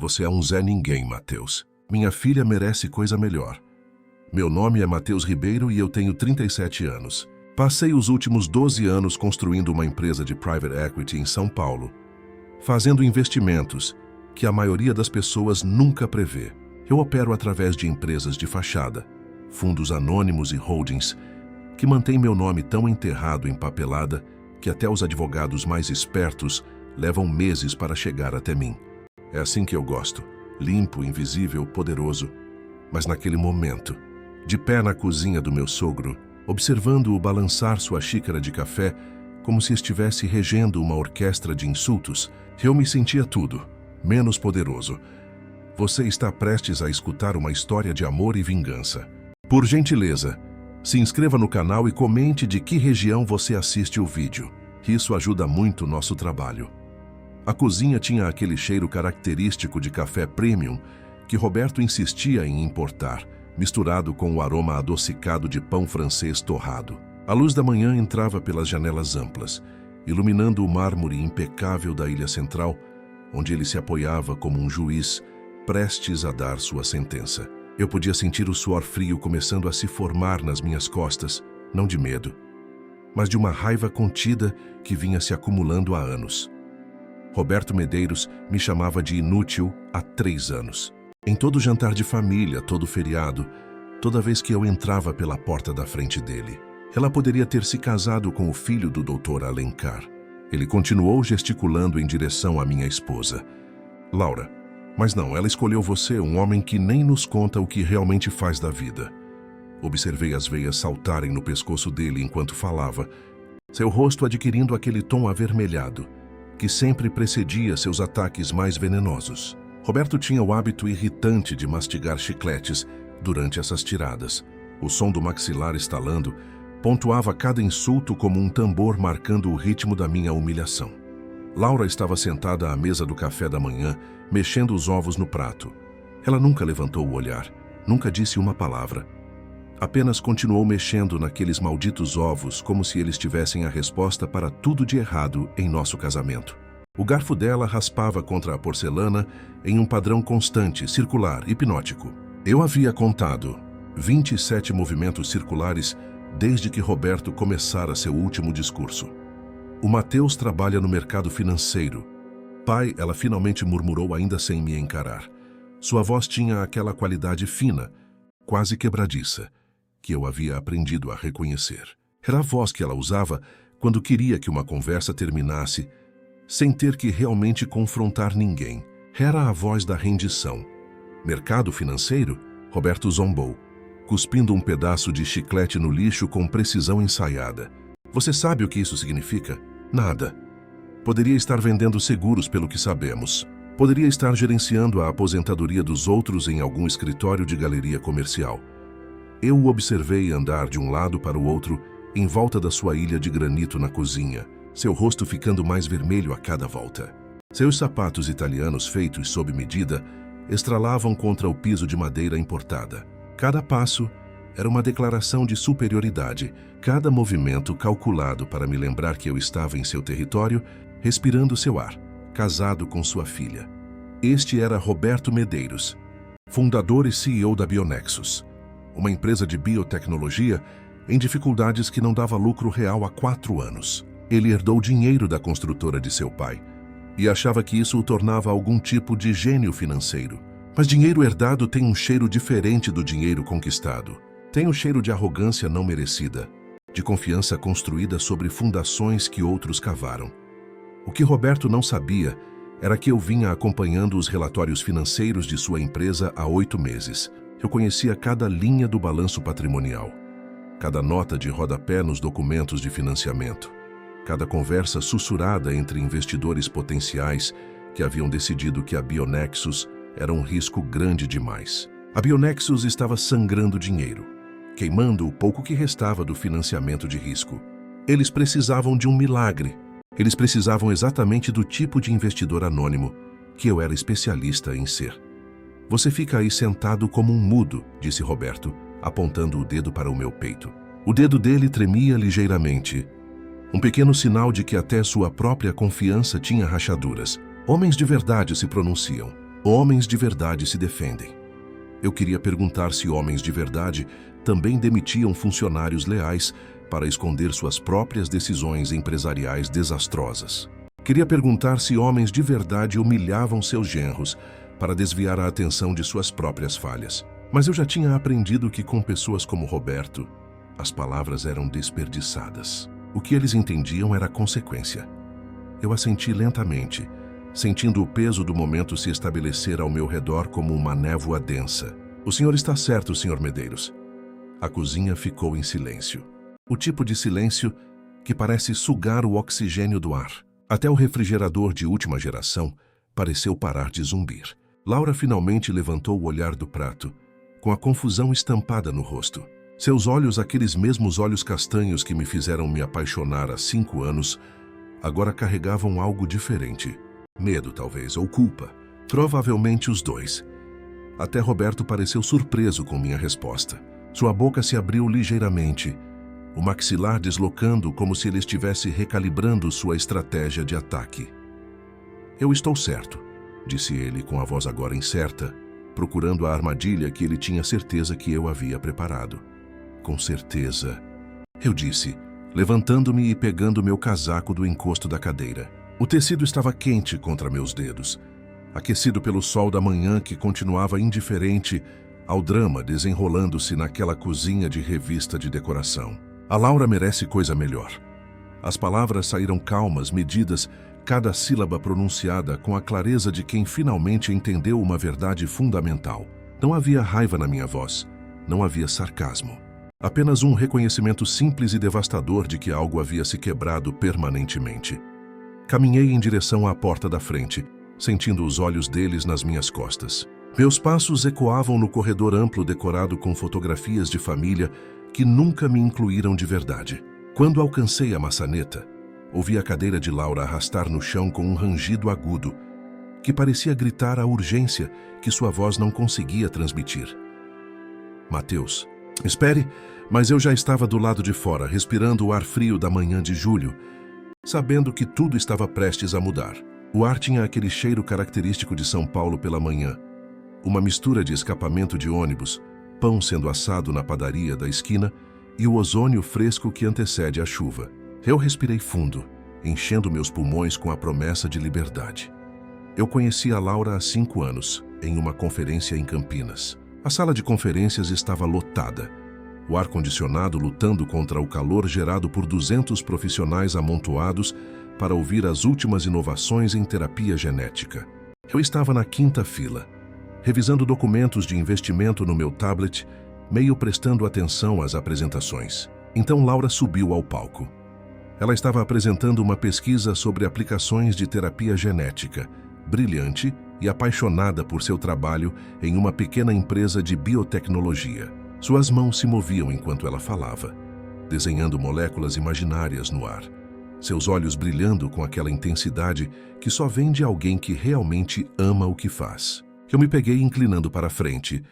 Você é um Zé Ninguém, Matheus. Minha filha merece coisa melhor. Meu nome é Matheus Ribeiro e eu tenho 37 anos. Passei os últimos 12 anos construindo uma empresa de private equity em São Paulo, fazendo investimentos que a maioria das pessoas nunca prevê. Eu opero através de empresas de fachada, fundos anônimos e holdings, que mantêm meu nome tão enterrado em papelada que até os advogados mais espertos levam meses para chegar até mim. É assim que eu gosto, limpo, invisível, poderoso. Mas naquele momento, de pé na cozinha do meu sogro, observando-o balançar sua xícara de café como se estivesse regendo uma orquestra de insultos, eu me sentia tudo, menos poderoso. Você está prestes a escutar uma história de amor e vingança. Por gentileza, se inscreva no canal e comente de que região você assiste o vídeo. Isso ajuda muito o nosso trabalho. A cozinha tinha aquele cheiro característico de café premium que Roberto insistia em importar, misturado com o aroma adocicado de pão francês torrado. A luz da manhã entrava pelas janelas amplas, iluminando o mármore impecável da ilha central, onde ele se apoiava como um juiz prestes a dar sua sentença. Eu podia sentir o suor frio começando a se formar nas minhas costas, não de medo, mas de uma raiva contida que vinha se acumulando há anos. Roberto Medeiros me chamava de inútil há 3 anos. Em todo jantar de família, todo feriado, toda vez que eu entrava pela porta da frente dele. Ela poderia ter se casado com o filho do Dr. Alencar. Ele continuou gesticulando em direção à minha esposa. Laura, mas não, ela escolheu você, um homem que nem nos conta o que realmente faz da vida. Observei as veias saltarem no pescoço dele enquanto falava, seu rosto adquirindo aquele tom avermelhado, que sempre precedia seus ataques mais venenosos. Roberto tinha o hábito irritante de mastigar chicletes durante essas tiradas. O som do maxilar estalando pontuava cada insulto como um tambor marcando o ritmo da minha humilhação. Laura estava sentada à mesa do café da manhã, mexendo os ovos no prato. Ela nunca levantou o olhar, nunca disse uma palavra. Apenas continuou mexendo naqueles malditos ovos como se eles tivessem a resposta para tudo de errado em nosso casamento. O garfo dela raspava contra a porcelana em um padrão constante, circular, hipnótico. Eu havia contado 27 movimentos circulares desde que Roberto começara seu último discurso. O Matheus trabalha no mercado financeiro. Pai, ela finalmente murmurou ainda sem me encarar. Sua voz tinha aquela qualidade fina, quase quebradiça, que eu havia aprendido a reconhecer. Era a voz que ela usava quando queria que uma conversa terminasse, sem ter que realmente confrontar ninguém. Era a voz da rendição. Mercado financeiro? Roberto zombou, cuspindo um pedaço de chiclete no lixo com precisão ensaiada. Você sabe o que isso significa? Nada. Poderia estar vendendo seguros pelo que sabemos. Poderia estar gerenciando a aposentadoria dos outros em algum escritório de galeria comercial. Eu o observei andar de um lado para o outro, em volta da sua ilha de granito na cozinha, seu rosto ficando mais vermelho a cada volta. Seus sapatos italianos feitos sob medida estralavam contra o piso de madeira importada. Cada passo era uma declaração de superioridade, cada movimento calculado para me lembrar que eu estava em seu território, respirando seu ar, casado com sua filha. Este era Roberto Medeiros, fundador e CEO da Bionexus, uma empresa de biotecnologia em dificuldades que não dava lucro real há 4 anos. Ele herdou dinheiro da construtora de seu pai e achava que isso o tornava algum tipo de gênio financeiro. Mas dinheiro herdado tem um cheiro diferente do dinheiro conquistado. Tem o cheiro de arrogância não merecida, de confiança construída sobre fundações que outros cavaram. O que Roberto não sabia era que eu vinha acompanhando os relatórios financeiros de sua empresa há 8 meses. Eu conhecia cada linha do balanço patrimonial, cada nota de rodapé nos documentos de financiamento, cada conversa sussurrada entre investidores potenciais que haviam decidido que a Bionexus era um risco grande demais. A Bionexus estava sangrando dinheiro, queimando o pouco que restava do financiamento de risco. Eles precisavam de um milagre. Eles precisavam exatamente do tipo de investidor anônimo que eu era especialista em ser. Você fica aí sentado como um mudo, disse Roberto, apontando o dedo para o meu peito. O dedo dele tremia ligeiramente, um pequeno sinal de que até sua própria confiança tinha rachaduras. Homens de verdade se pronunciam. Homens de verdade se defendem. Eu queria perguntar se homens de verdade também demitiam funcionários leais para esconder suas próprias decisões empresariais desastrosas. Queria perguntar se homens de verdade humilhavam seus genros para desviar a atenção de suas próprias falhas. Mas eu já tinha aprendido que com pessoas como Roberto, as palavras eram desperdiçadas. O que eles entendiam era a consequência. Eu assenti lentamente, sentindo o peso do momento se estabelecer ao meu redor como uma névoa densa. O senhor está certo, Sr. Medeiros. A cozinha ficou em silêncio. O tipo de silêncio que parece sugar o oxigênio do ar. Até o refrigerador de última geração pareceu parar de zumbir. Laura finalmente levantou o olhar do prato, com a confusão estampada no rosto. Seus olhos, aqueles mesmos olhos castanhos que me fizeram me apaixonar há 5 anos, agora carregavam algo diferente. Medo, talvez, ou culpa. Provavelmente os dois. Até Roberto pareceu surpreso com minha resposta. Sua boca se abriu ligeiramente, o maxilar deslocando como se ele estivesse recalibrando sua estratégia de ataque. Eu estou certo, disse ele com a voz agora incerta, procurando a armadilha que ele tinha certeza que eu havia preparado. Com certeza, eu disse, levantando-me e pegando meu casaco do encosto da cadeira. O tecido estava quente contra meus dedos, aquecido pelo sol da manhã que continuava indiferente ao drama desenrolando-se naquela cozinha de revista de decoração. A Laura merece coisa melhor. As palavras saíram calmas, medidas, cada sílaba pronunciada com a clareza de quem finalmente entendeu uma verdade fundamental. Não havia raiva na minha voz, não havia sarcasmo. Apenas um reconhecimento simples e devastador de que algo havia se quebrado permanentemente. Caminhei em direção à porta da frente, sentindo os olhos deles nas minhas costas. Meus passos ecoavam no corredor amplo decorado com fotografias de família que nunca me incluíram de verdade. Quando alcancei a maçaneta, ouvi a cadeira de Laura arrastar no chão com um rangido agudo, que parecia gritar a urgência que sua voz não conseguia transmitir. Mateus, espere, mas eu já estava do lado de fora, respirando o ar frio da manhã de julho, sabendo que tudo estava prestes a mudar. O ar tinha aquele cheiro característico de São Paulo pela manhã, uma mistura de escapamento de ônibus, pão sendo assado na padaria da esquina e o ozônio fresco que antecede a chuva. Eu respirei fundo, enchendo meus pulmões com a promessa de liberdade. Eu conheci a Laura há 5 anos, em uma conferência em Campinas. A sala de conferências estava lotada, o ar-condicionado lutando contra o calor gerado por 200 profissionais amontoados para ouvir as últimas inovações em terapia genética. Eu estava na 5ª fila, revisando documentos de investimento no meu tablet, meio prestando atenção às apresentações. Então Laura subiu ao palco. Ela estava apresentando uma pesquisa sobre aplicações de terapia genética, brilhante e apaixonada por seu trabalho em uma pequena empresa de biotecnologia. Suas mãos se moviam enquanto ela falava, desenhando moléculas imaginárias no ar, seus olhos brilhando com aquela intensidade que só vem de alguém que realmente ama o que faz. Eu me peguei inclinando para a frente,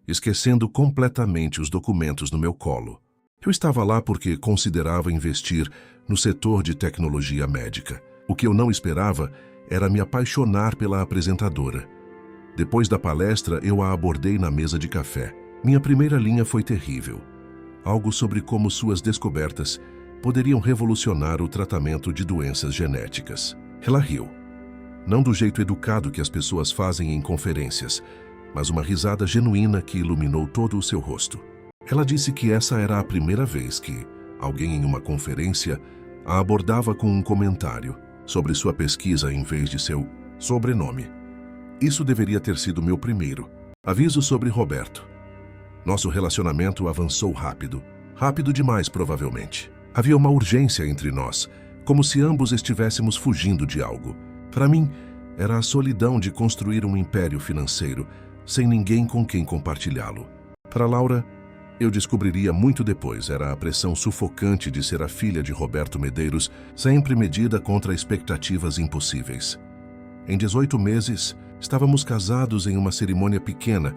esquecendo completamente os documentos no meu colo. Eu estava lá porque considerava investir no setor de tecnologia médica. O que eu não esperava era me apaixonar pela apresentadora. Depois da palestra, eu a abordei na mesa de café. Minha primeira linha foi terrível. Algo sobre como suas descobertas poderiam revolucionar o tratamento de doenças genéticas. Ela riu. Não do jeito educado que as pessoas fazem em conferências, mas uma risada genuína que iluminou todo o seu rosto. Ela disse que essa era a primeira vez que alguém em uma conferência a abordava com um comentário sobre sua pesquisa em vez de seu sobrenome. Isso deveria ter sido meu primeiro aviso sobre Roberto. Nosso relacionamento avançou rápido. Rápido demais, provavelmente. Havia uma urgência entre nós, como se ambos estivéssemos fugindo de algo. Para mim, era a solidão de construir um império financeiro, sem ninguém com quem compartilhá-lo. Para Laura, eu descobriria muito depois, era a pressão sufocante de ser a filha de Roberto Medeiros, sempre medida contra expectativas impossíveis. Em 18 meses, estávamos casados em uma cerimônia pequena,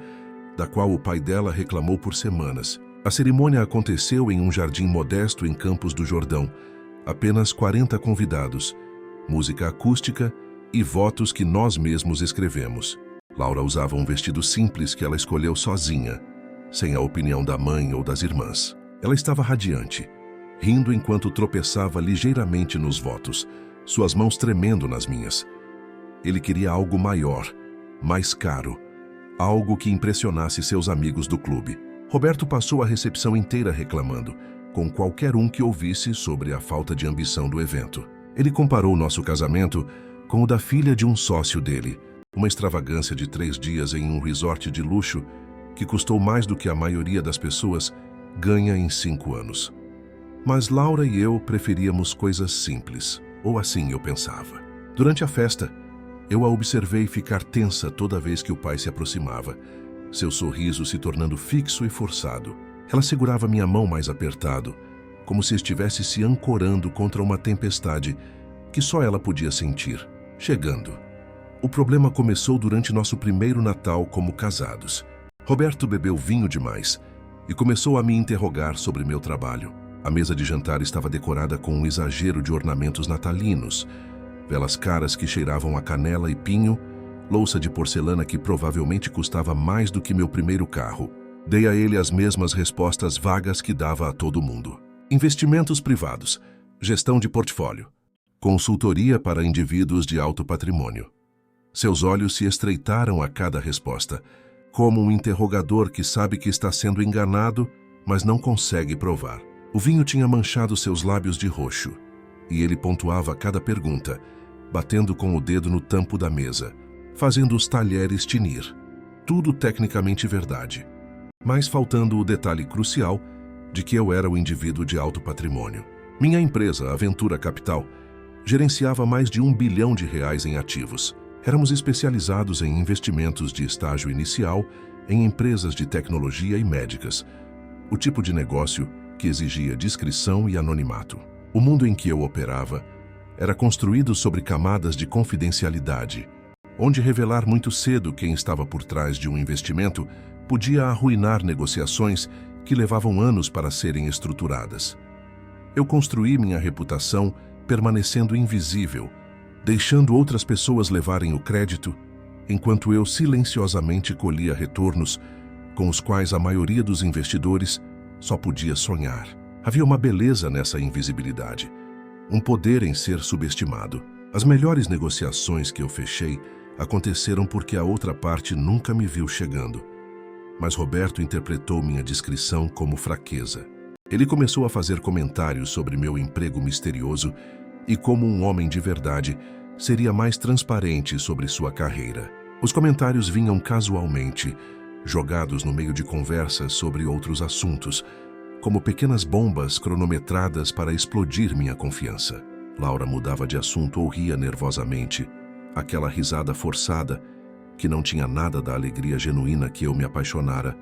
da qual o pai dela reclamou por semanas. A cerimônia aconteceu em um jardim modesto em Campos do Jordão. Apenas 40 convidados, música acústica e votos que nós mesmos escrevemos. Laura usava um vestido simples que ela escolheu sozinha, sem a opinião da mãe ou das irmãs. Ela estava radiante, rindo enquanto tropeçava ligeiramente nos votos, suas mãos tremendo nas minhas. Ele queria algo maior, mais caro, algo que impressionasse seus amigos do clube. Roberto passou a recepção inteira reclamando, com qualquer um que ouvisse sobre a falta de ambição do evento. Ele comparou nosso casamento com o da filha de um sócio dele, uma extravagância de 3 dias em um resort de luxo que custou mais do que a maioria das pessoas ganha em 5 anos. Mas Laura e eu preferíamos coisas simples, ou assim eu pensava. Durante a festa, eu a observei ficar tensa toda vez que o pai se aproximava, seu sorriso se tornando fixo e forçado. Ela segurava minha mão mais apertado, como se estivesse se ancorando contra uma tempestade que só ela podia sentir, chegando. O problema começou durante nosso primeiro Natal como casados. Roberto bebeu vinho demais e começou a me interrogar sobre meu trabalho. A mesa de jantar estava decorada com um exagero de ornamentos natalinos, velas caras que cheiravam a canela e pinho, louça de porcelana que provavelmente custava mais do que meu primeiro carro. Dei a ele as mesmas respostas vagas que dava a todo mundo. Investimentos privados, gestão de portfólio, consultoria para indivíduos de alto patrimônio. Seus olhos se estreitaram a cada resposta, como um interrogador que sabe que está sendo enganado, mas não consegue provar. O vinho tinha manchado seus lábios de roxo, e ele pontuava cada pergunta, batendo com o dedo no tampo da mesa, fazendo os talheres tinir. Tudo tecnicamente verdade, mas faltando o detalhe crucial de que eu era o indivíduo de alto patrimônio. Minha empresa, Aventura Capital, gerenciava mais de R$1 bilhão em ativos. Éramos especializados em investimentos de estágio inicial em empresas de tecnologia e médicas, o tipo de negócio que exigia discrição e anonimato. O mundo em que eu operava era construído sobre camadas de confidencialidade, onde revelar muito cedo quem estava por trás de um investimento podia arruinar negociações que levavam anos para serem estruturadas. Eu construí minha reputação permanecendo invisível, deixando outras pessoas levarem o crédito, enquanto eu silenciosamente colhia retornos com os quais a maioria dos investidores só podia sonhar. Havia uma beleza nessa invisibilidade, um poder em ser subestimado. As melhores negociações que eu fechei aconteceram porque a outra parte nunca me viu chegando. Mas Roberto interpretou minha discrição como fraqueza. Ele começou a fazer comentários sobre meu emprego misterioso e como um homem de verdade seria mais transparente sobre sua carreira. Os comentários vinham casualmente, jogados no meio de conversas sobre outros assuntos, como pequenas bombas cronometradas para explodir minha confiança. Laura mudava de assunto ou ria nervosamente, aquela risada forçada que não tinha nada da alegria genuína que eu me apaixonara,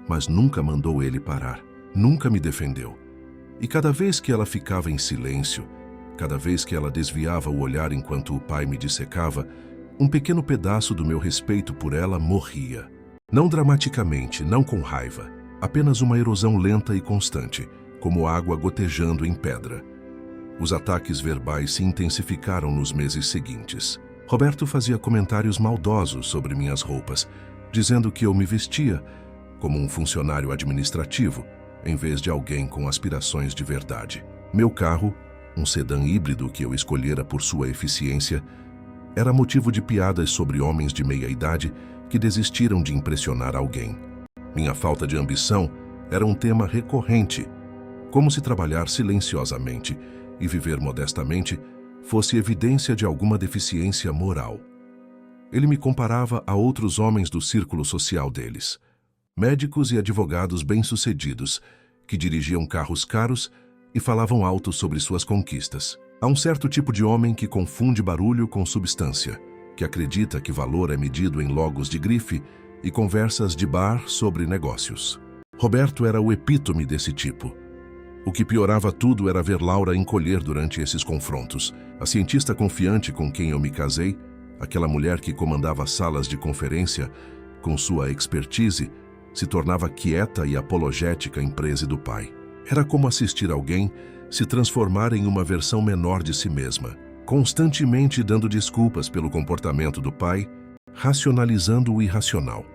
mas nunca mandou ele parar, nunca me defendeu. E cada vez que ela ficava em silêncio, cada vez que ela desviava o olhar enquanto o pai me dissecava, um pequeno pedaço do meu respeito por ela morria. Não dramaticamente, não com raiva, apenas uma erosão lenta e constante, como água gotejando em pedra. Os ataques verbais se intensificaram nos meses seguintes. Roberto fazia comentários maldosos sobre minhas roupas, dizendo que eu me vestia como um funcionário administrativo, em vez de alguém com aspirações de verdade. Meu carro, um sedã híbrido que eu escolhera por sua eficiência, era motivo de piadas sobre homens de meia-idade que desistiram de impressionar alguém. Minha falta de ambição era um tema recorrente, como se trabalhar silenciosamente e viver modestamente fosse evidência de alguma deficiência moral. Ele me comparava a outros homens do círculo social deles, médicos e advogados bem-sucedidos, que dirigiam carros caros e falavam alto sobre suas conquistas. Há um certo tipo de homem que confunde barulho com substância, que acredita que valor é medido em logos de grife e conversas de bar sobre negócios. Roberto era o epítome desse tipo. O que piorava tudo era ver Laura encolher durante esses confrontos. A cientista confiante com quem eu me casei, aquela mulher que comandava salas de conferência com sua expertise, se tornava quieta e apologética em prese do pai. Era como assistir alguém se transformar em uma versão menor de si mesma, constantemente dando desculpas pelo comportamento do pai racionalizando o irracional.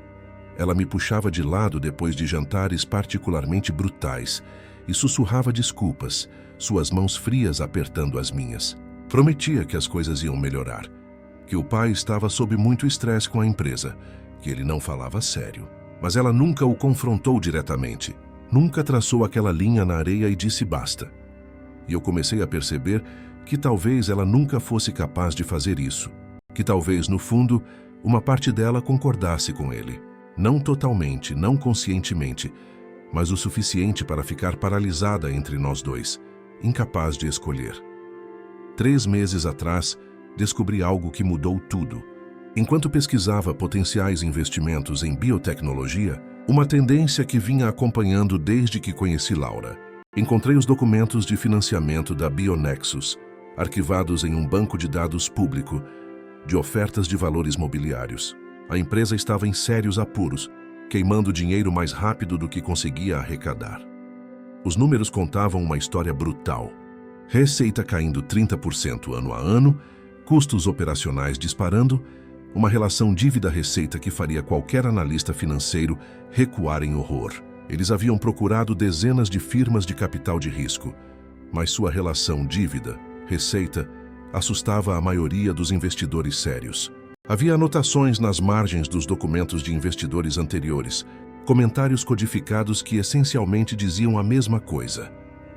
Ela me puxava de lado depois de jantares particularmente brutais e sussurrava desculpas, suas mãos frias apertando as minhas. Prometia que as coisas iam melhorar, que o pai estava sob muito estresse com a empresa, que ele não falava sério. Mas ela nunca o confrontou diretamente, nunca traçou aquela linha na areia e disse basta. E eu comecei a perceber que talvez ela nunca fosse capaz de fazer isso, que talvez, no fundo, uma parte dela concordasse com ele. Não totalmente, não conscientemente, mas o suficiente para ficar paralisada entre nós dois, incapaz de escolher. 3 meses atrás, descobri algo que mudou tudo. Enquanto pesquisava potenciais investimentos em biotecnologia, uma tendência que vinha acompanhando desde que conheci Laura. Encontrei os documentos de financiamento da Bionexus, arquivados em um banco de dados público, de ofertas de valores mobiliários. A empresa estava em sérios apuros, queimando dinheiro mais rápido do que conseguia arrecadar. Os números contavam uma história brutal. Receita caindo 30% ano a ano, custos operacionais disparando, uma relação dívida-receita que faria qualquer analista financeiro recuar em horror. Eles haviam procurado dezenas de firmas de capital de risco, mas sua relação dívida-receita assustava a maioria dos investidores sérios. Havia anotações nas margens dos documentos de investidores anteriores, comentários codificados que essencialmente diziam a mesma coisa.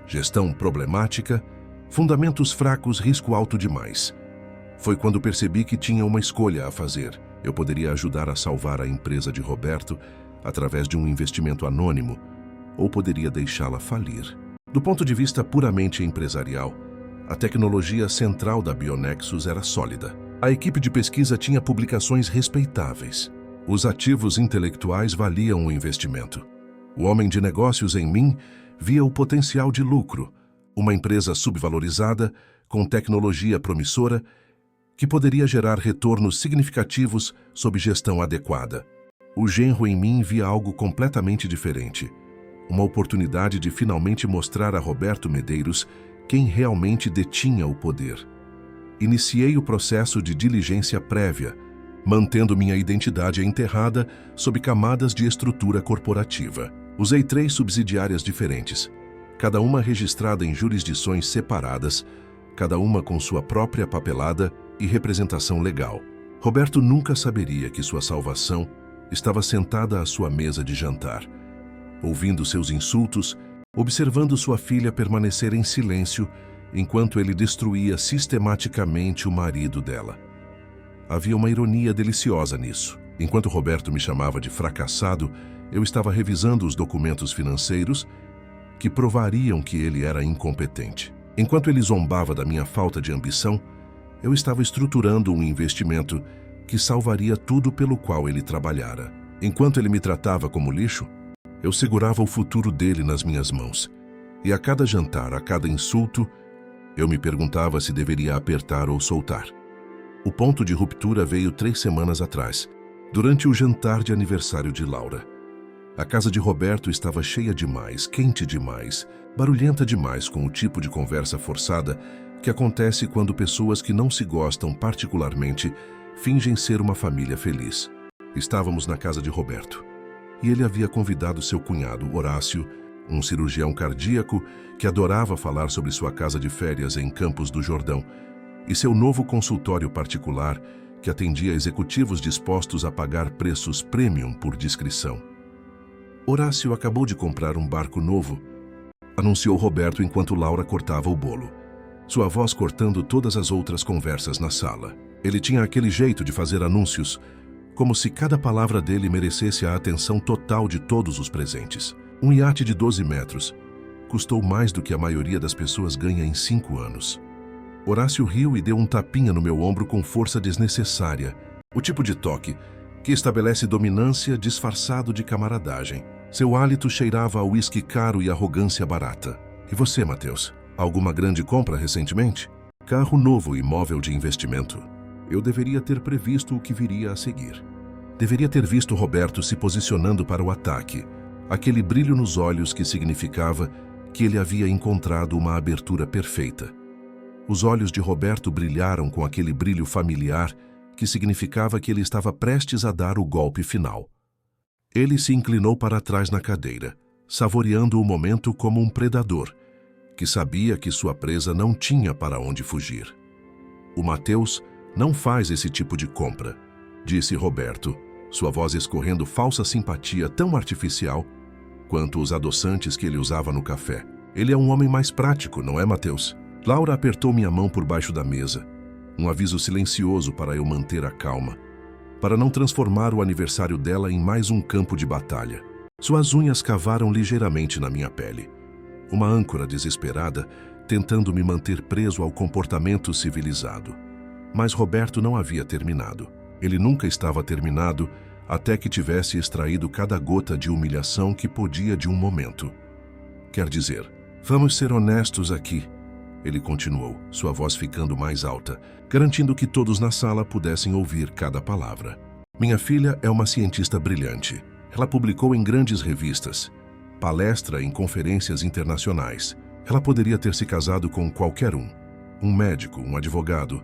Gestão problemática, fundamentos fracos, risco alto demais. Foi quando percebi que tinha uma escolha a fazer. Eu poderia ajudar a salvar a empresa de Roberto através de um investimento anônimo, ou poderia deixá-la falir. Do ponto de vista puramente empresarial, a tecnologia central da Bionexus era sólida. A equipe de pesquisa tinha publicações respeitáveis. Os ativos intelectuais valiam o investimento. O homem de negócios em mim via o potencial de lucro, uma empresa subvalorizada, com tecnologia promissora, que poderia gerar retornos significativos sob gestão adequada. O genro em mim via algo completamente diferente, uma oportunidade de finalmente mostrar a Roberto Medeiros quem realmente detinha o poder. Iniciei o processo de diligência prévia, mantendo minha identidade enterrada sob camadas de estrutura corporativa. Usei 3 subsidiárias diferentes, cada uma registrada em jurisdições separadas, cada uma com sua própria papelada e representação legal. Roberto nunca saberia que sua salvação estava sentada à sua mesa de jantar, ouvindo seus insultos, observando sua filha permanecer em silêncio enquanto ele destruía sistematicamente o marido dela. Havia uma ironia deliciosa nisso. Enquanto Roberto me chamava de fracassado, eu estava revisando os documentos financeiros que provariam que ele era incompetente. Enquanto ele zombava da minha falta de ambição, eu estava estruturando um investimento que salvaria tudo pelo qual ele trabalhara. Enquanto ele me tratava como lixo, eu segurava o futuro dele nas minhas mãos. E a cada jantar, a cada insulto, eu me perguntava se deveria apertar ou soltar. O ponto de ruptura veio 3 semanas atrás, durante o jantar de aniversário de Laura. A casa de Roberto estava cheia demais, quente demais, barulhenta demais, com o tipo de conversa forçada que acontece quando pessoas que não se gostam particularmente fingem ser uma família feliz. Estávamos na casa de Roberto, e ele havia convidado seu cunhado, Horácio, um cirurgião cardíaco que adorava falar sobre sua casa de férias em Campos do Jordão, e seu novo consultório particular que atendia executivos dispostos a pagar preços premium por discrição. Horácio acabou de comprar um barco novo, anunciou Roberto enquanto Laura cortava o bolo, sua voz cortando todas as outras conversas na sala. Ele tinha aquele jeito de fazer anúncios, como se cada palavra dele merecesse a atenção total de todos os presentes. Um iate de 12 metros custou mais do que a maioria das pessoas ganha em 5 anos. Horácio riu e deu um tapinha no meu ombro com força desnecessária, o tipo de toque que estabelece dominância disfarçado de camaradagem. Seu hálito cheirava a uísque caro e arrogância barata. E você, Matheus? Alguma grande compra recentemente? Carro novo e imóvel de investimento. Eu deveria ter previsto o que viria a seguir. Deveria ter visto Roberto se posicionando para o ataque, aquele brilho nos olhos que significava que ele havia encontrado uma abertura perfeita. Os olhos de Roberto brilharam com aquele brilho familiar que significava que ele estava prestes a dar o golpe final. Ele se inclinou para trás na cadeira, saboreando o momento como um predador, que sabia que sua presa não tinha para onde fugir. O Mateus não faz esse tipo de compra, disse Roberto, sua voz escorrendo falsa simpatia tão artificial quanto os adoçantes que ele usava no café. Ele é um homem mais prático, não é, Mateus? Laura apertou minha mão por baixo da mesa, um aviso silencioso para eu manter a calma, para não transformar o aniversário dela em mais um campo de batalha. Suas unhas cavaram ligeiramente na minha pele, uma âncora desesperada tentando me manter preso ao comportamento civilizado. Mas Roberto não havia terminado. Ele nunca estava terminado até que tivesse extraído cada gota de humilhação que podia de um momento. Quer dizer, vamos ser honestos aqui, ele continuou, sua voz ficando mais alta, garantindo que todos na sala pudessem ouvir cada palavra. Minha filha é uma cientista brilhante. Ela publicou em grandes revistas, palestra em conferências internacionais. Ela poderia ter se casado com qualquer um médico, um advogado,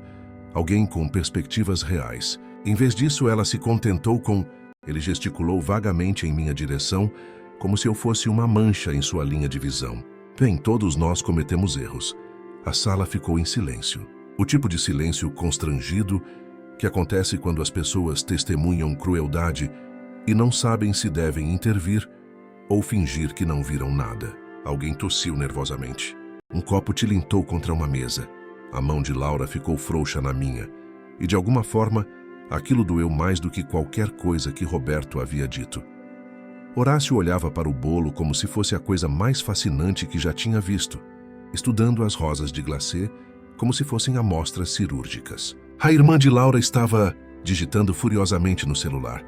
alguém com perspectivas reais. Em vez disso, ela se contentou com... Ele gesticulou vagamente em minha direção, como se eu fosse uma mancha em sua linha de visão. Bem, todos nós cometemos erros. A sala ficou em silêncio. O tipo de silêncio constrangido que acontece quando as pessoas testemunham crueldade e não sabem se devem intervir ou fingir que não viram nada. Alguém tossiu nervosamente. Um copo tilintou contra uma mesa. A mão de Laura ficou frouxa na minha, e de alguma forma, aquilo doeu mais do que qualquer coisa que Roberto havia dito. Horácio olhava para o bolo como se fosse a coisa mais fascinante que já tinha visto, estudando as rosas de glacê como se fossem amostras cirúrgicas. A irmã de Laura estava digitando furiosamente no celular,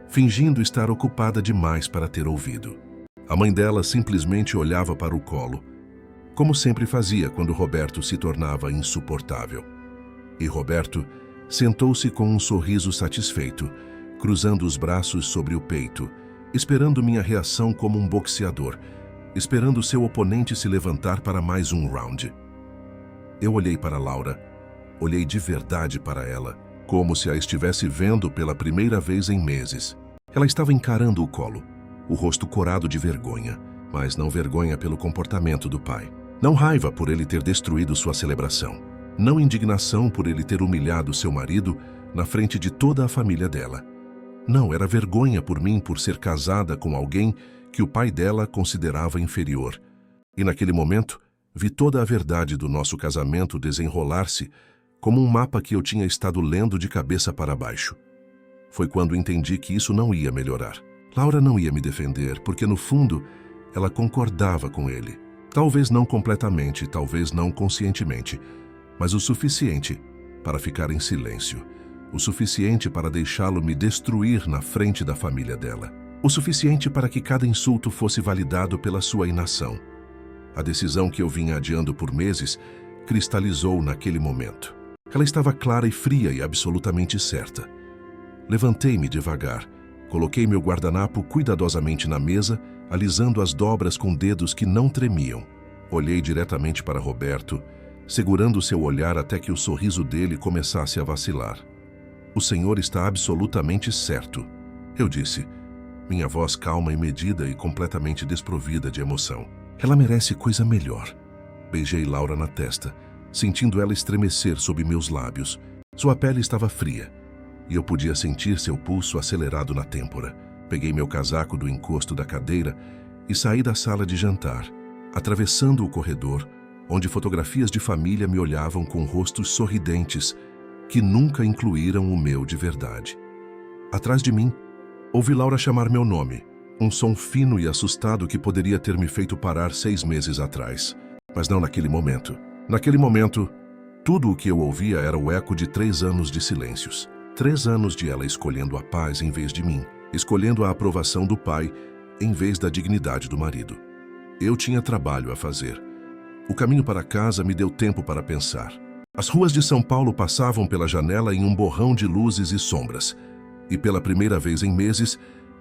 fingindo estar ocupada demais para ter ouvido. A mãe dela simplesmente olhava para o colo, como sempre fazia quando Roberto se tornava insuportável. E Roberto sentou-se com um sorriso satisfeito, cruzando os braços sobre o peito, esperando minha reação como um boxeador, esperando seu oponente se levantar para mais um round. Eu olhei para Laura, olhei de verdade para ela, como se a estivesse vendo pela primeira vez em meses. Ela estava encarando o colo, o rosto corado de vergonha, mas não vergonha pelo comportamento do pai. Não raiva por ele ter destruído sua celebração. Não indignação por ele ter humilhado seu marido na frente de toda a família dela. Não, era vergonha por mim por ser casada com alguém que o pai dela considerava inferior. E naquele momento, vi toda a verdade do nosso casamento desenrolar-se como um mapa que eu tinha estado lendo de cabeça para baixo. Foi quando entendi que isso não ia melhorar. Laura não ia me defender, porque no fundo, ela concordava com ele. Talvez não completamente, talvez não conscientemente, mas o suficiente para ficar em silêncio. O suficiente para deixá-lo me destruir na frente da família dela. O suficiente para que cada insulto fosse validado pela sua inação. A decisão que eu vinha adiando por meses cristalizou naquele momento. Ela estava clara e fria e absolutamente certa. Levantei-me devagar, coloquei meu guardanapo cuidadosamente na mesa, alisando as dobras com dedos que não tremiam. Olhei diretamente para Roberto, segurando seu olhar até que o sorriso dele começasse a vacilar. O senhor está absolutamente certo, eu disse, minha voz calma e medida e completamente desprovida de emoção. Ela merece coisa melhor. Beijei Laura na testa, sentindo ela estremecer sob meus lábios. Sua pele estava fria, e eu podia sentir seu pulso acelerado na têmpora. Peguei meu casaco do encosto da cadeira e saí da sala de jantar, atravessando o corredor, onde fotografias de família me olhavam com rostos sorridentes que nunca incluíram o meu de verdade. Atrás de mim, ouvi Laura chamar meu nome, um som fino e assustado que poderia ter me feito parar 6 meses atrás, mas não naquele momento. Naquele momento, tudo o que eu ouvia era o eco de 3 anos de silêncios. 3 anos de ela escolhendo a paz em vez de mim, escolhendo a aprovação do pai em vez da dignidade do marido. Eu tinha trabalho a fazer. O caminho para casa me deu tempo para pensar. As ruas de São Paulo passavam pela janela em um borrão de luzes e sombras, e pela primeira vez em meses,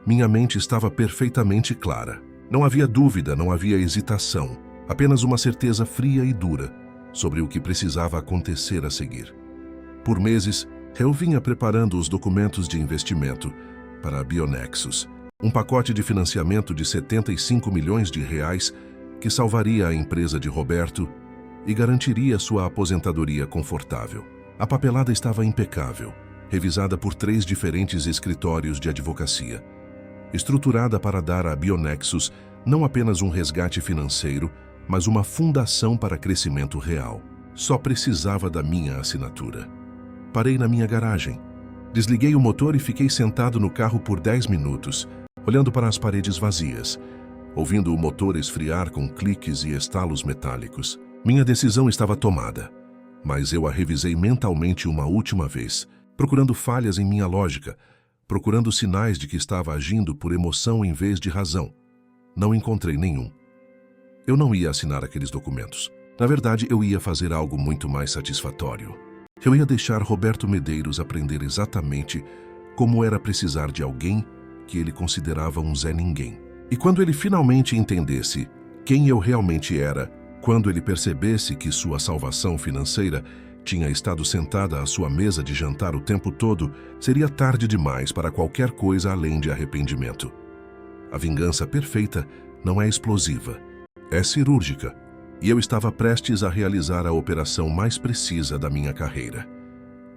minha mente estava perfeitamente clara. Não havia dúvida, não havia hesitação, apenas uma certeza fria e dura sobre o que precisava acontecer a seguir. Por meses, Eu vinha preparando os documentos de investimento para a Bionexus, um pacote de financiamento de 75 milhões de reais que salvaria a empresa de Roberto e garantiria sua aposentadoria confortável. A papelada estava impecável, revisada por 3 diferentes escritórios de advocacia, estruturada para dar à Bionexus não apenas um resgate financeiro, mas uma fundação para crescimento real. Só precisava da minha assinatura. Parei na minha garagem. Desliguei o motor e fiquei sentado no carro por 10 minutos, olhando para as paredes vazias, ouvindo o motor esfriar com cliques e estalos metálicos. Minha decisão estava tomada, mas eu a revisei mentalmente uma última vez, procurando falhas em minha lógica, procurando sinais de que estava agindo por emoção em vez de razão. Não encontrei nenhum. Eu não ia assinar aqueles documentos. Na verdade, eu ia fazer algo muito mais satisfatório. Eu ia deixar Roberto Medeiros aprender exatamente como era precisar de alguém que ele considerava um Zé Ninguém. E quando ele finalmente entendesse quem eu realmente era, quando ele percebesse que sua salvação financeira tinha estado sentada à sua mesa de jantar o tempo todo, seria tarde demais para qualquer coisa além de arrependimento. A vingança perfeita não é explosiva, é cirúrgica. E eu estava prestes a realizar a operação mais precisa da minha carreira.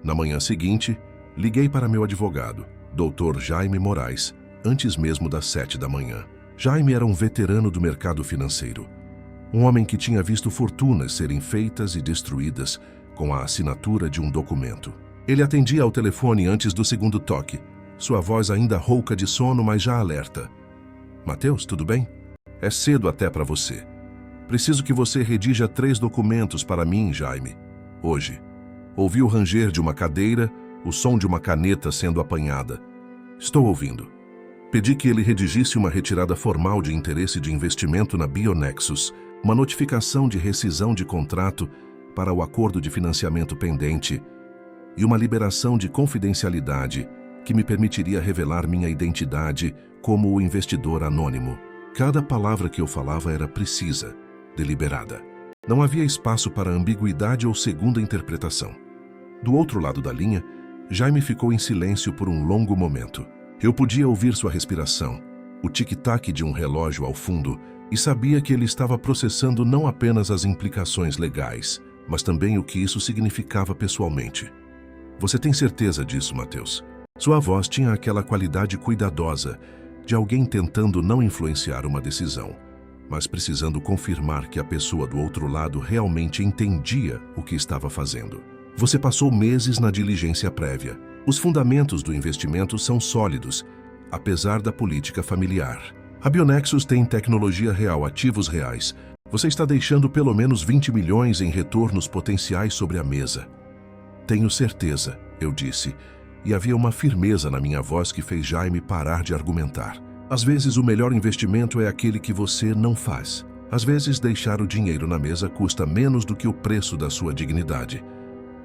Na manhã seguinte, liguei para meu advogado, Dr. Jaime Moraes, antes mesmo das 7 da manhã. Jaime era um veterano do mercado financeiro. Um homem que tinha visto fortunas serem feitas e destruídas com a assinatura de um documento. Ele atendia ao telefone antes do segundo toque, sua voz ainda rouca de sono, mas já alerta. Mateus, tudo bem? É cedo até para você. Preciso que você redija 3 documentos para mim, Jaime. Hoje. Ouvi o ranger de uma cadeira, o som de uma caneta sendo apanhada. Estou ouvindo. Pedi que ele redigisse uma retirada formal de interesse de investimento na Bionexus, uma notificação de rescisão de contrato para o acordo de financiamento pendente e uma liberação de confidencialidade que me permitiria revelar minha identidade como o investidor anônimo. Cada palavra que eu falava era precisa, deliberada. Não havia espaço para ambiguidade ou segunda interpretação. Do outro lado da linha, Jaime ficou em silêncio por um longo momento. Eu podia ouvir sua respiração, o tic-tac de um relógio ao fundo, e sabia que ele estava processando não apenas as implicações legais, mas também o que isso significava pessoalmente. Você tem certeza disso, Mateus? Sua voz tinha aquela qualidade cuidadosa de alguém tentando não influenciar uma decisão, mas precisando confirmar que a pessoa do outro lado realmente entendia o que estava fazendo. Você passou meses na diligência prévia. Os fundamentos do investimento são sólidos, apesar da política familiar. A Bionexus tem tecnologia real, ativos reais. Você está deixando pelo menos 20 milhões em retornos potenciais sobre a mesa. Tenho certeza, eu disse, e havia uma firmeza na minha voz que fez Jaime parar de argumentar. Às vezes o melhor investimento é aquele que você não faz. Às vezes deixar o dinheiro na mesa custa menos do que o preço da sua dignidade.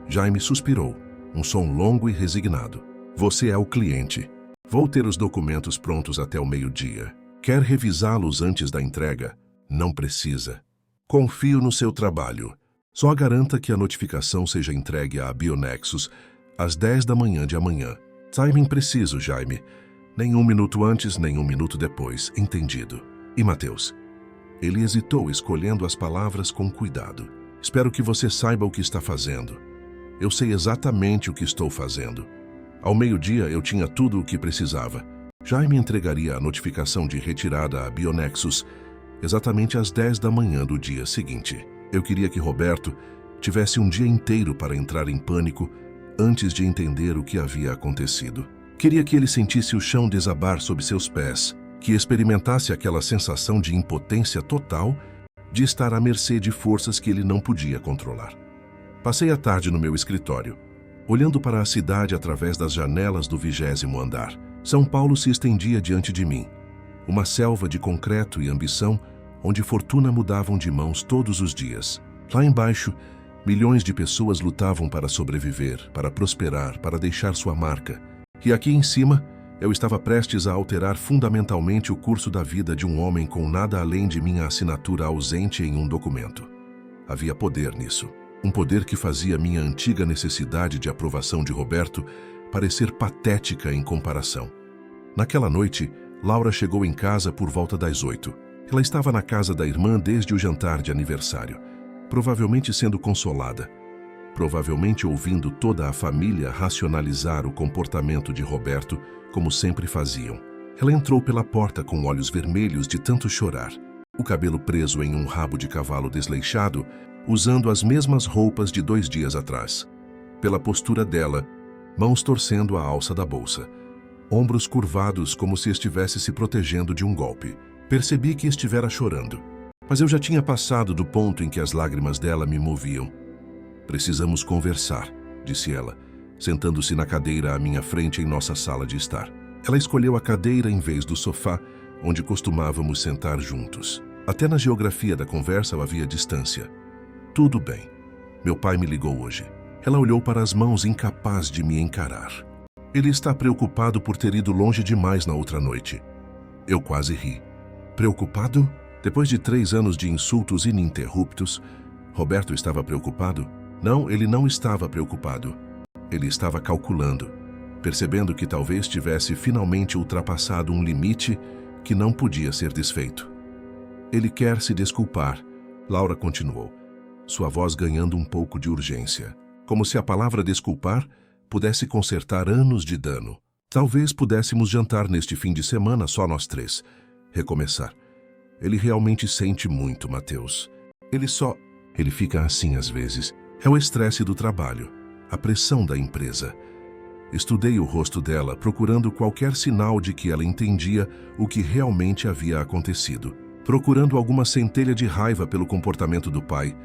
Jaime suspirou, um som longo e resignado. Você é o cliente. Vou ter os documentos prontos até o meio-dia. Quer revisá-los antes da entrega? Não precisa. Confio no seu trabalho. Só garanta que a notificação seja entregue à Bionexus às 10 da manhã de amanhã. Timing preciso, Jaime. Nem 1 minuto antes, nem 1 minuto depois. Entendido. E Mateus? Ele hesitou, escolhendo as palavras com cuidado. Espero que você saiba o que está fazendo. Eu sei exatamente o que estou fazendo. Ao meio-dia eu tinha tudo o que precisava. Jaime entregaria a notificação de retirada à Bionexus exatamente às 10 da manhã do dia seguinte. Eu queria que Roberto tivesse um dia inteiro para entrar em pânico antes de entender o que havia acontecido. Queria que ele sentisse o chão desabar sob seus pés, que experimentasse aquela sensação de impotência total de estar à mercê de forças que ele não podia controlar. Passei a tarde no meu escritório, olhando para a cidade através das janelas do 20º andar. São Paulo se estendia diante de mim, uma selva de concreto e ambição onde fortuna mudavam de mãos todos os dias. Lá embaixo, milhões de pessoas lutavam para sobreviver, para prosperar, para deixar sua marca. E aqui em cima, eu estava prestes a alterar fundamentalmente o curso da vida de um homem com nada além de minha assinatura ausente em um documento. Havia poder nisso. Um poder que fazia minha antiga necessidade de aprovação de Roberto parecer patética em comparação. Naquela noite, Laura chegou em casa por volta das 8. Ela estava na casa da irmã desde o jantar de aniversário, provavelmente sendo consolada, provavelmente ouvindo toda a família racionalizar o comportamento de Roberto, como sempre faziam. Ela entrou pela porta com olhos vermelhos de tanto chorar, o cabelo preso em um rabo de cavalo desleixado, usando as mesmas roupas de 2 dias atrás. Pela postura dela, mãos torcendo a alça da bolsa, ombros curvados como se estivesse se protegendo de um golpe. Percebi que estivera chorando, mas eu já tinha passado do ponto em que as lágrimas dela me moviam. Precisamos conversar, disse ela, sentando-se na cadeira à minha frente em nossa sala de estar. Ela escolheu a cadeira em vez do sofá, onde costumávamos sentar juntos. Até na geografia da conversa havia distância. Tudo bem. Meu pai me ligou hoje. Ela olhou para as mãos, incapaz de me encarar. Ele está preocupado por ter ido longe demais na outra noite. Eu quase ri. Preocupado? Depois de 3 anos de insultos ininterruptos, Roberto estava preocupado? Não, ele não estava preocupado. Ele estava calculando, percebendo que talvez tivesse finalmente ultrapassado um limite que não podia ser desfeito. Ele quer se desculpar, Laura continuou, sua voz ganhando um pouco de urgência, como se a palavra desculpar pudesse consertar anos de dano. Talvez pudéssemos jantar neste fim de semana só nós 3. Recomeçar. Ele realmente sente muito, Mateus. Ele fica assim às vezes. É o estresse do trabalho, a pressão da empresa. Estudei o rosto dela, procurando qualquer sinal de que ela entendia o que realmente havia acontecido. Procurando alguma centelha de raiva pelo comportamento do pai.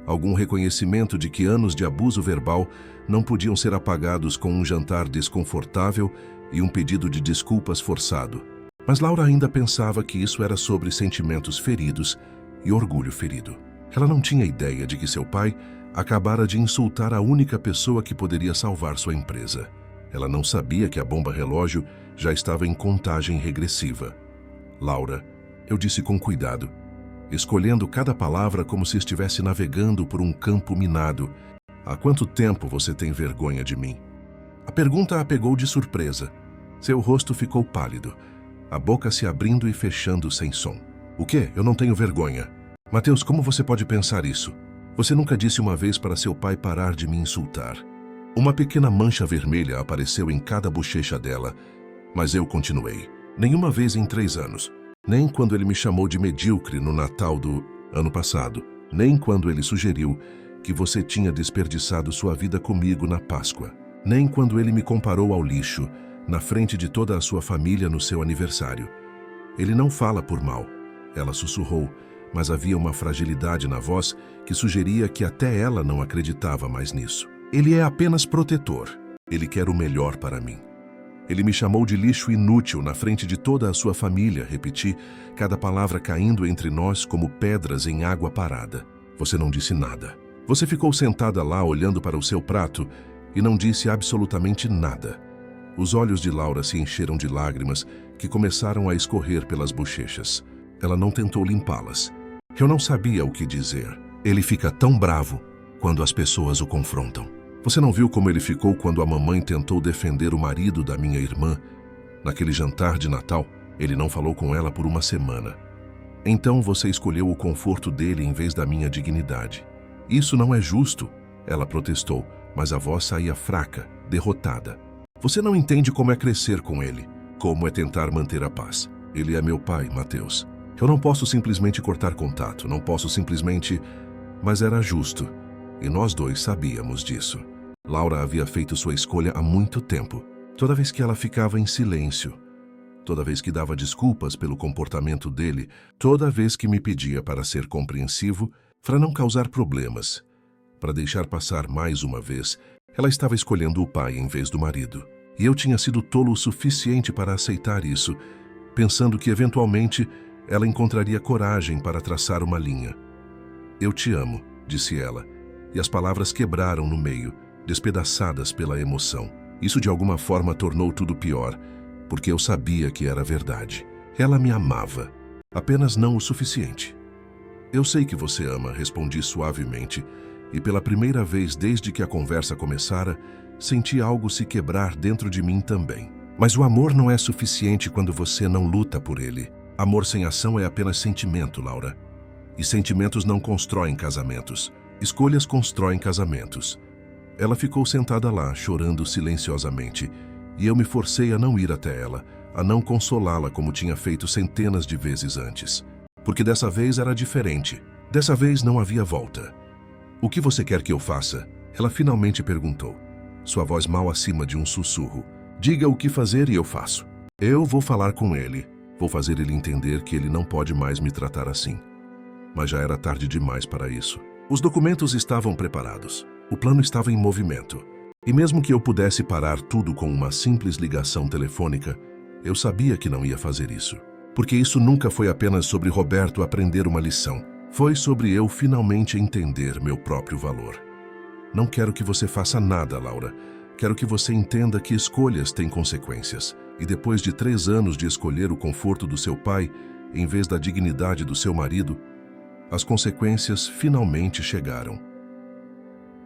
Algum reconhecimento de que anos de abuso verbal não podiam ser apagados com um jantar desconfortável e um pedido de desculpas forçado. Mas Laura ainda pensava que isso era sobre sentimentos feridos e orgulho ferido. Ela não tinha ideia de que seu pai acabara de insultar a única pessoa que poderia salvar sua empresa. Ela não sabia que a bomba relógio já estava em contagem regressiva. Laura, eu disse com cuidado, escolhendo cada palavra como se estivesse navegando por um campo minado. Há quanto tempo você tem vergonha de mim? A pergunta a pegou de surpresa. Seu rosto ficou pálido, a boca se abrindo e fechando sem som. O quê? Eu não tenho vergonha. Mateus, como você pode pensar isso? Você nunca disse uma vez para seu pai parar de me insultar. Uma pequena mancha vermelha apareceu em cada bochecha dela, mas eu continuei. Nenhuma vez em 3 anos. Nem quando ele me chamou de medíocre no Natal do ano passado. Nem quando ele sugeriu que você tinha desperdiçado sua vida comigo na Páscoa. Nem quando ele me comparou ao lixo, na frente de toda a sua família no seu aniversário. Ele não fala por mal. Ela sussurrou, mas havia uma fragilidade na voz que sugeria que até ela não acreditava mais nisso. Ele é apenas protetor. Ele quer o melhor para mim. Ele me chamou de lixo inútil na frente de toda a sua família, repeti, cada palavra caindo entre nós como pedras em água parada. Você não disse nada. Você ficou sentada lá olhando para o seu prato e não disse absolutamente nada. Os olhos de Laura se encheram de lágrimas que começaram a escorrer pelas bochechas. Ela não tentou limpá-las. Eu não sabia o que dizer. Ele fica tão bravo quando as pessoas o confrontam. Você não viu como ele ficou quando a mamãe tentou defender o marido da minha irmã? Naquele jantar de Natal, ele não falou com ela por 1 semana. Então você escolheu o conforto dele em vez da minha dignidade. Isso não é justo, ela protestou, mas a voz saía fraca, derrotada. Você não entende como é crescer com ele, como é tentar manter a paz. Ele é meu pai, Mateus. Eu não posso simplesmente cortar contato, não posso simplesmente... Mas era justo, e nós 2 sabíamos disso. Laura havia feito sua escolha há muito tempo. Toda vez que ela ficava em silêncio, toda vez que dava desculpas pelo comportamento dele, toda vez que me pedia para ser compreensivo, para não causar problemas, para deixar passar mais uma vez, ela estava escolhendo o pai em vez do marido. E eu tinha sido tolo o suficiente para aceitar isso, pensando que eventualmente ela encontraria coragem para traçar uma linha. Eu te amo, disse ela, e as palavras quebraram no meio, despedaçadas pela emoção. Isso de alguma forma tornou tudo pior, porque eu sabia que era verdade. Ela me amava, apenas não o suficiente. Eu sei que você ama, respondi suavemente, e pela primeira vez desde que a conversa começara, senti algo se quebrar dentro de mim também. Mas o amor não é suficiente quando você não luta por ele. Amor sem ação é apenas sentimento, Laura. E sentimentos não constroem casamentos. Escolhas constroem casamentos. Ela ficou sentada lá, chorando silenciosamente, e eu me forcei a não ir até ela, a não consolá-la como tinha feito centenas de vezes antes. Porque dessa vez era diferente. Dessa vez não havia volta. "O que você quer que eu faça?" Ela finalmente perguntou, sua voz mal acima de um sussurro. "Diga o que fazer e eu faço. Eu vou falar com ele. Vou fazer ele entender que ele não pode mais me tratar assim." Mas já era tarde demais para isso. Os documentos estavam preparados. O plano estava em movimento. E mesmo que eu pudesse parar tudo com uma simples ligação telefônica, eu sabia que não ia fazer isso. Porque isso nunca foi apenas sobre Roberto aprender uma lição. Foi sobre eu finalmente entender meu próprio valor. Não quero que você faça nada, Laura. Quero que você entenda que escolhas têm consequências. E depois de 3 anos de escolher o conforto do seu pai, em vez da dignidade do seu marido, as consequências finalmente chegaram.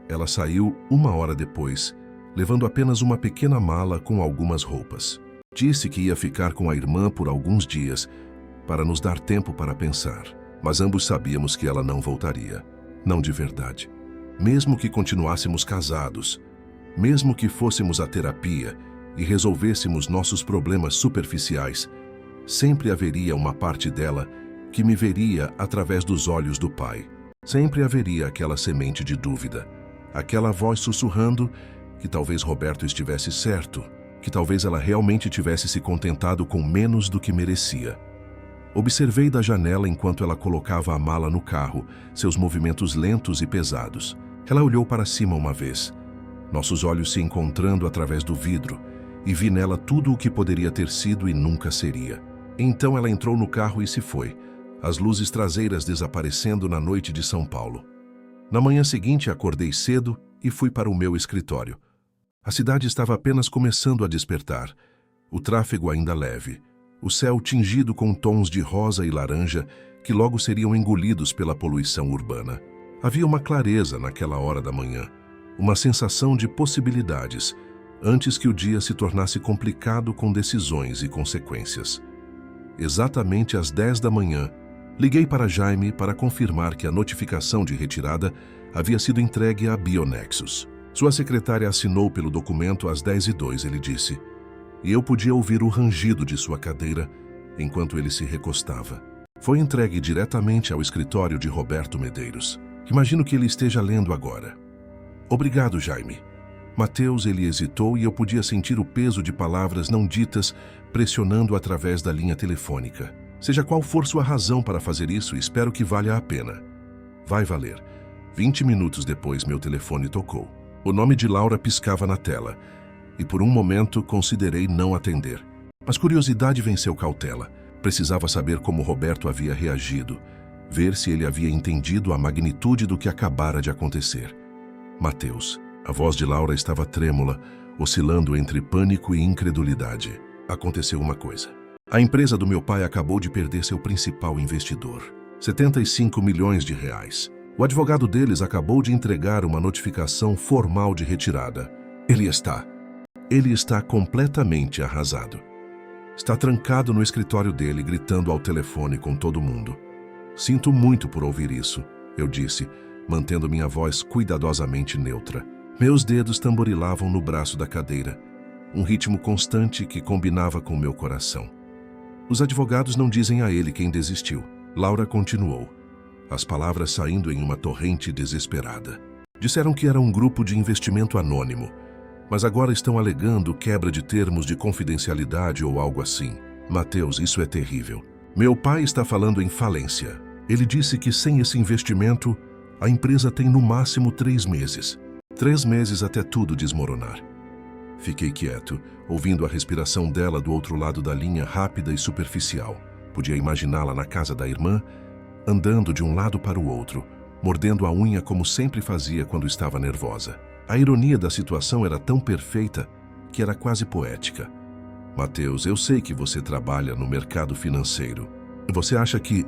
Ela saiu 1 hora depois, levando apenas uma pequena mala com algumas roupas. Disse que ia ficar com a irmã por alguns dias, para nos dar tempo para pensar. Mas ambos sabíamos que ela não voltaria. Não de verdade. Mesmo que continuássemos casados, mesmo que fôssemos à terapia e resolvêssemos nossos problemas superficiais, sempre haveria uma parte dela que me veria através dos olhos do pai. Sempre haveria aquela semente de dúvida, aquela voz sussurrando que talvez Roberto estivesse certo, que talvez ela realmente tivesse se contentado com menos do que merecia. Observei da janela enquanto ela colocava a mala no carro, seus movimentos lentos e pesados. Ela olhou para cima uma vez, nossos olhos se encontrando através do vidro, e vi nela tudo o que poderia ter sido e nunca seria. Então ela entrou no carro e se foi, as luzes traseiras desaparecendo na noite de São Paulo. Na manhã seguinte acordei cedo e fui para o meu escritório. A cidade estava apenas começando a despertar, o tráfego ainda leve, o céu tingido com tons de rosa e laranja que logo seriam engolidos pela poluição urbana. Havia uma clareza naquela hora da manhã, uma sensação de possibilidades, antes que o dia se tornasse complicado com decisões e consequências. Exatamente às 10 da manhã, liguei para Jaime para confirmar que a notificação de retirada havia sido entregue à Bionexus. Sua secretária assinou pelo documento às 10h02, ele disse, e eu podia ouvir o rangido de sua cadeira enquanto ele se recostava. Foi entregue diretamente ao escritório de Roberto Medeiros. Imagino que ele esteja lendo agora. Obrigado, Jaime. Mateus, ele hesitou e eu podia sentir o peso de palavras não ditas pressionando através da linha telefônica. Seja qual for sua razão para fazer isso, espero que valha a pena. Vai valer. 20 minutos depois, meu telefone tocou. O nome de Laura piscava na tela, e por um momento considerei não atender. Mas curiosidade venceu cautela. Precisava saber como Roberto havia reagido, ver se ele havia entendido a magnitude do que acabara de acontecer. Mateus. A voz de Laura estava trêmula, oscilando entre pânico e incredulidade. Aconteceu uma coisa. A empresa do meu pai acabou de perder seu principal investidor. 75 milhões de reais. O advogado deles acabou de entregar uma notificação formal de retirada. Ele está completamente arrasado. Está trancado no escritório dele, gritando ao telefone com todo mundo. Sinto muito por ouvir isso, eu disse, mantendo minha voz cuidadosamente neutra. Meus dedos tamborilavam no braço da cadeira, um ritmo constante que combinava com meu coração. Os advogados não dizem a ele quem desistiu. Laura continuou, as palavras saindo em uma torrente desesperada. Disseram que era um grupo de investimento anônimo, mas agora estão alegando quebra de termos de confidencialidade ou algo assim. Mateus, isso é terrível. Meu pai está falando em falência. Ele disse que sem esse investimento, a empresa tem no máximo 3 meses. 3 meses até tudo desmoronar. Fiquei quieto, ouvindo a respiração dela do outro lado da linha, rápida e superficial. Podia imaginá-la na casa da irmã, andando de um lado para o outro, mordendo a unha como sempre fazia quando estava nervosa. A ironia da situação era tão perfeita que era quase poética. Mateus, eu sei que você trabalha no mercado financeiro. Você acha que...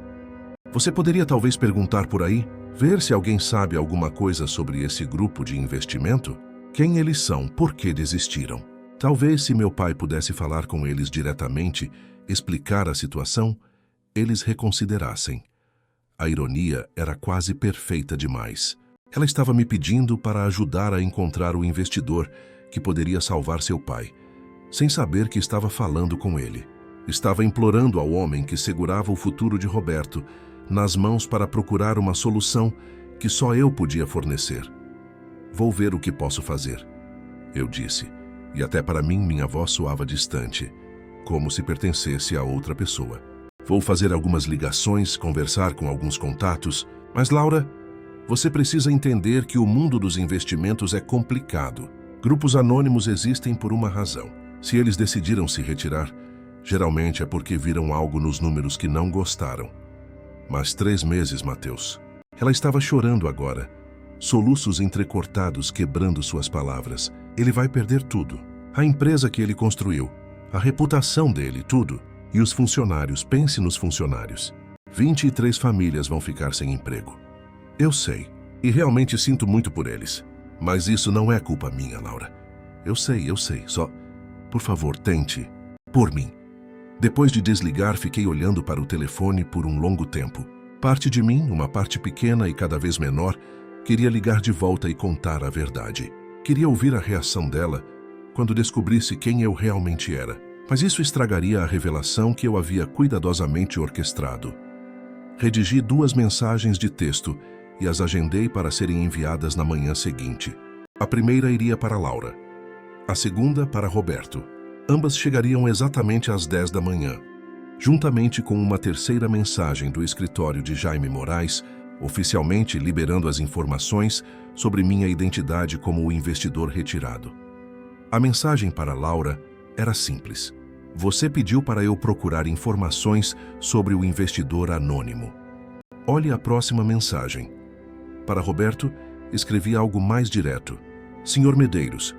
Você poderia talvez perguntar por aí, ver se alguém sabe alguma coisa sobre esse grupo de investimento? Quem eles são? Por que desistiram? Talvez se meu pai pudesse falar com eles diretamente, explicar a situação, eles reconsiderassem. A ironia era quase perfeita demais. Ela estava me pedindo para ajudar a encontrar o investidor que poderia salvar seu pai, sem saber que estava falando com ele. Estava implorando ao homem que segurava o futuro de Roberto nas mãos para procurar uma solução que só eu podia fornecer. Vou ver o que posso fazer, eu disse, e até para mim minha voz soava distante, como se pertencesse a outra pessoa. Vou fazer algumas ligações, conversar com alguns contatos, mas Laura, você precisa entender que o mundo dos investimentos é complicado. Grupos anônimos existem por uma razão. Se eles decidiram se retirar, geralmente é porque viram algo nos números que não gostaram. Mas 3 meses, Matheus. Ela estava chorando agora, soluços entrecortados quebrando suas palavras. Ele vai perder tudo. A empresa que ele construiu, a reputação dele, tudo. E os funcionários, pense nos funcionários. 23 famílias vão ficar sem emprego. Eu sei, e realmente sinto muito por eles. Mas isso não é culpa minha, Laura. Eu sei, só... Por favor, tente. Por mim. Depois de desligar, fiquei olhando para o telefone por um longo tempo. Parte de mim, uma parte pequena e cada vez menor, queria ligar de volta e contar a verdade. Queria ouvir a reação dela quando descobrisse quem eu realmente era. Mas isso estragaria a revelação que eu havia cuidadosamente orquestrado. Redigi 2 mensagens de texto e as agendei para serem enviadas na manhã seguinte. A primeira iria para Laura, a segunda para Roberto. Ambas chegariam exatamente às 10 da manhã, juntamente com uma terceira mensagem do escritório de Jaime Moraes, oficialmente liberando as informações sobre minha identidade como o investidor retirado. A mensagem para Laura era simples. Você pediu para eu procurar informações sobre o investidor anônimo. Olhe a próxima mensagem. Para Roberto, escrevi algo mais direto. Senhor Medeiros,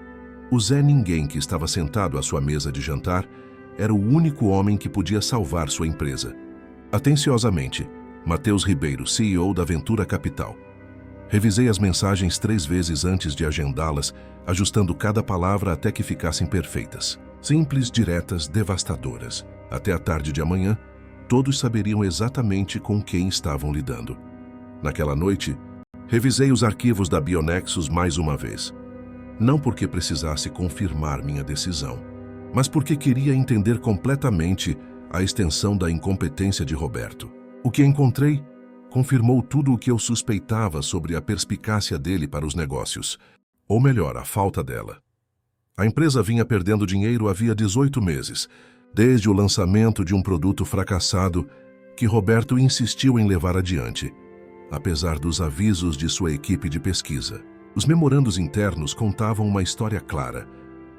o Zé Ninguém que estava sentado à sua mesa de jantar era o único homem que podia salvar sua empresa. Atenciosamente, Matheus Ribeiro, CEO da Ventura Capital. Revisei as mensagens 3 vezes antes de agendá-las, ajustando cada palavra até que ficassem perfeitas. Simples, diretas, devastadoras. Até a tarde de amanhã, todos saberiam exatamente com quem estavam lidando. Naquela noite, revisei os arquivos da Bionexus mais uma vez. Não porque precisasse confirmar minha decisão, mas porque queria entender completamente a extensão da incompetência de Roberto. O que encontrei confirmou tudo o que eu suspeitava sobre a perspicácia dele para os negócios, ou melhor, a falta dela. A empresa vinha perdendo dinheiro havia 18 meses, desde o lançamento de um produto fracassado que Roberto insistiu em levar adiante, apesar dos avisos de sua equipe de pesquisa. Os memorandos internos contavam uma história clara.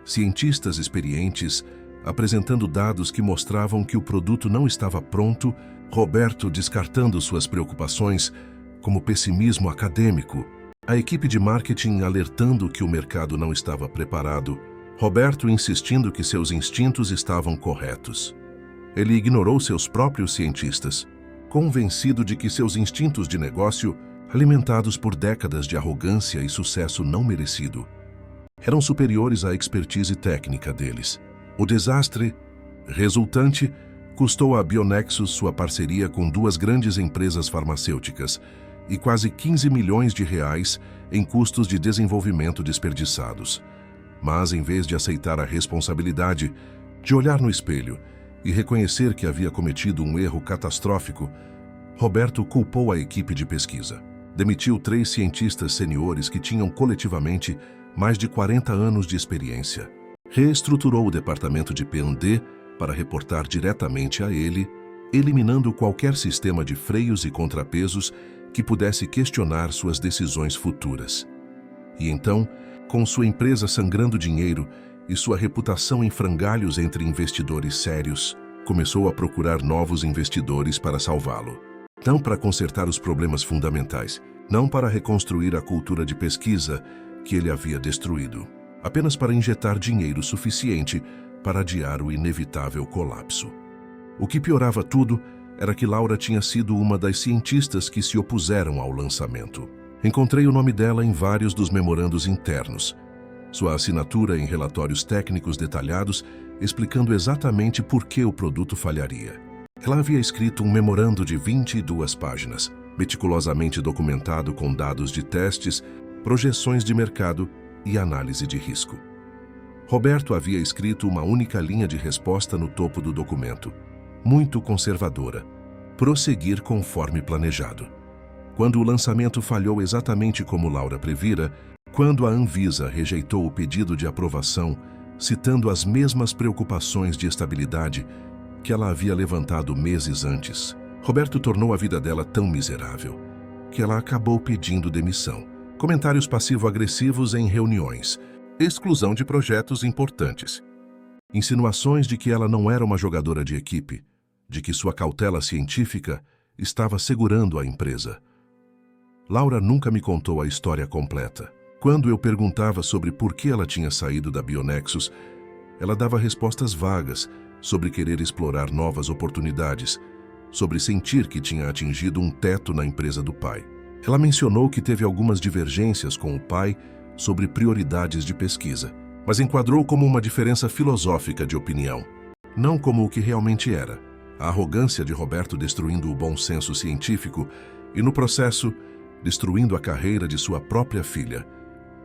Cientistas experientes apresentando dados que mostravam que o produto não estava pronto, Roberto descartando suas preocupações como pessimismo acadêmico, a equipe de marketing alertando que o mercado não estava preparado, Roberto insistindo que seus instintos estavam corretos. Ele ignorou seus próprios cientistas, convencido de que seus instintos de negócio, alimentados por décadas de arrogância e sucesso não merecido, eram superiores à expertise técnica deles. O desastre resultante custou à Bionexus sua parceria com 2 grandes empresas farmacêuticas e quase 15 milhões de reais em custos de desenvolvimento desperdiçados. Mas, em vez de aceitar a responsabilidade, de olhar no espelho e reconhecer que havia cometido um erro catastrófico, Roberto culpou a equipe de pesquisa. Demitiu 3 cientistas seniores que tinham coletivamente mais de 40 anos de experiência. Reestruturou o departamento de P&D para reportar diretamente a ele, eliminando qualquer sistema de freios e contrapesos que pudesse questionar suas decisões futuras. E então, com sua empresa sangrando dinheiro e sua reputação em frangalhos entre investidores sérios, começou a procurar novos investidores para salvá-lo. Não para consertar os problemas fundamentais, não para reconstruir a cultura de pesquisa que ele havia destruído, apenas para injetar dinheiro suficiente para adiar o inevitável colapso. O que piorava tudo era que Laura tinha sido uma das cientistas que se opuseram ao lançamento. Encontrei o nome dela em vários dos memorandos internos. Sua assinatura em relatórios técnicos detalhados, explicando exatamente por que o produto falharia. Ela havia escrito um memorando de 22 páginas, meticulosamente documentado com dados de testes, projeções de mercado e análise de risco. Roberto havia escrito uma única linha de resposta no topo do documento, muito conservadora: prosseguir conforme planejado. Quando o lançamento falhou exatamente como Laura previra, quando a Anvisa rejeitou o pedido de aprovação, citando as mesmas preocupações de estabilidade que ela havia levantado meses antes, Roberto tornou a vida dela tão miserável que ela acabou pedindo demissão. Comentários passivo-agressivos em reuniões, exclusão de projetos importantes, insinuações de que ela não era uma jogadora de equipe, de que sua cautela científica estava segurando a empresa. Laura nunca me contou a história completa. Quando eu perguntava sobre por que ela tinha saído da Bionexus, ela dava respostas vagas sobre querer explorar novas oportunidades, sobre sentir que tinha atingido um teto na empresa do pai. Ela mencionou que teve algumas divergências com o pai sobre prioridades de pesquisa, mas enquadrou como uma diferença filosófica de opinião, não como o que realmente era: a arrogância de Roberto destruindo o bom senso científico e, no processo, destruindo a carreira de sua própria filha.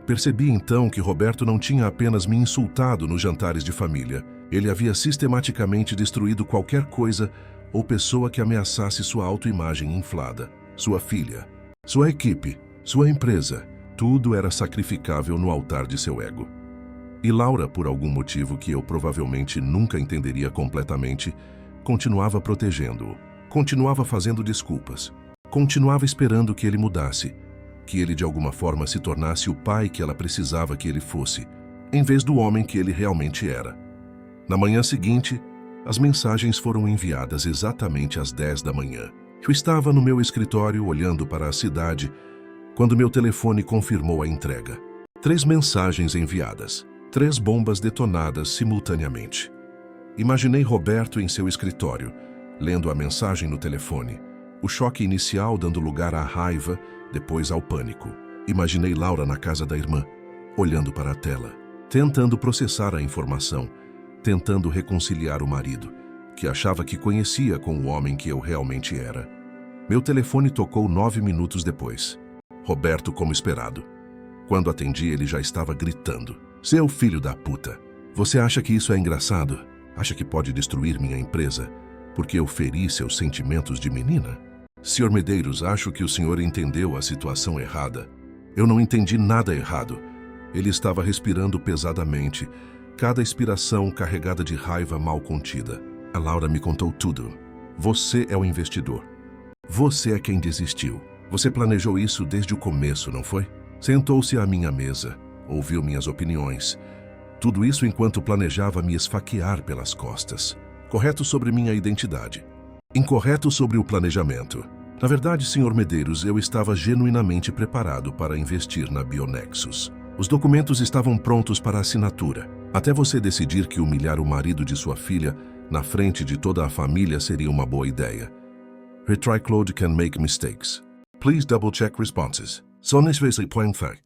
Percebi então que Roberto não tinha apenas me insultado nos jantares de família. Ele havia sistematicamente destruído qualquer coisa ou pessoa que ameaçasse sua autoimagem inflada. Sua filha, sua equipe, sua empresa, tudo era sacrificável no altar de seu ego. E Laura, por algum motivo que eu provavelmente nunca entenderia completamente, continuava protegendo-o, continuava fazendo desculpas, continuava esperando que ele mudasse, que ele de alguma forma se tornasse o pai que ela precisava que ele fosse, em vez do homem que ele realmente era. Na manhã seguinte, as mensagens foram enviadas exatamente às 10 da manhã. Eu estava no meu escritório olhando para a cidade quando meu telefone confirmou a entrega. 3 mensagens enviadas, 3 bombas detonadas simultaneamente. Imaginei Roberto em seu escritório, lendo a mensagem no telefone, o choque inicial dando lugar à raiva, depois ao pânico. Imaginei Laura na casa da irmã, olhando para a tela, tentando processar a informação, tentando reconciliar o marido, que achava que conhecia com o homem que eu realmente era. Meu telefone tocou 9 minutos depois. Roberto, como esperado. Quando atendi, ele já estava gritando: "Seu filho da puta! Você acha que isso é engraçado? Acha que pode destruir minha empresa porque eu feri seus sentimentos de menina? Sr. Medeiros, acho que o senhor entendeu a situação errada." Eu não entendi nada errado. Ele estava respirando pesadamente, cada expiração carregada de raiva mal contida. A Laura me contou tudo. Você é o investidor. Você é quem desistiu. Você planejou isso desde o começo, não foi? Sentou-se à minha mesa, ouviu minhas opiniões. Tudo isso enquanto planejava me esfaquear pelas costas. Correto sobre minha identidade. Incorreto sobre o planejamento. Na verdade, Sr. Medeiros, eu estava genuinamente preparado para investir na Bionexus. Os documentos estavam prontos para assinatura. Até você decidir que humilhar o marido de sua filha na frente de toda a família seria uma boa ideia. Retry Claude can make mistakes. Please double-check responses. Sonnes vezes point fact.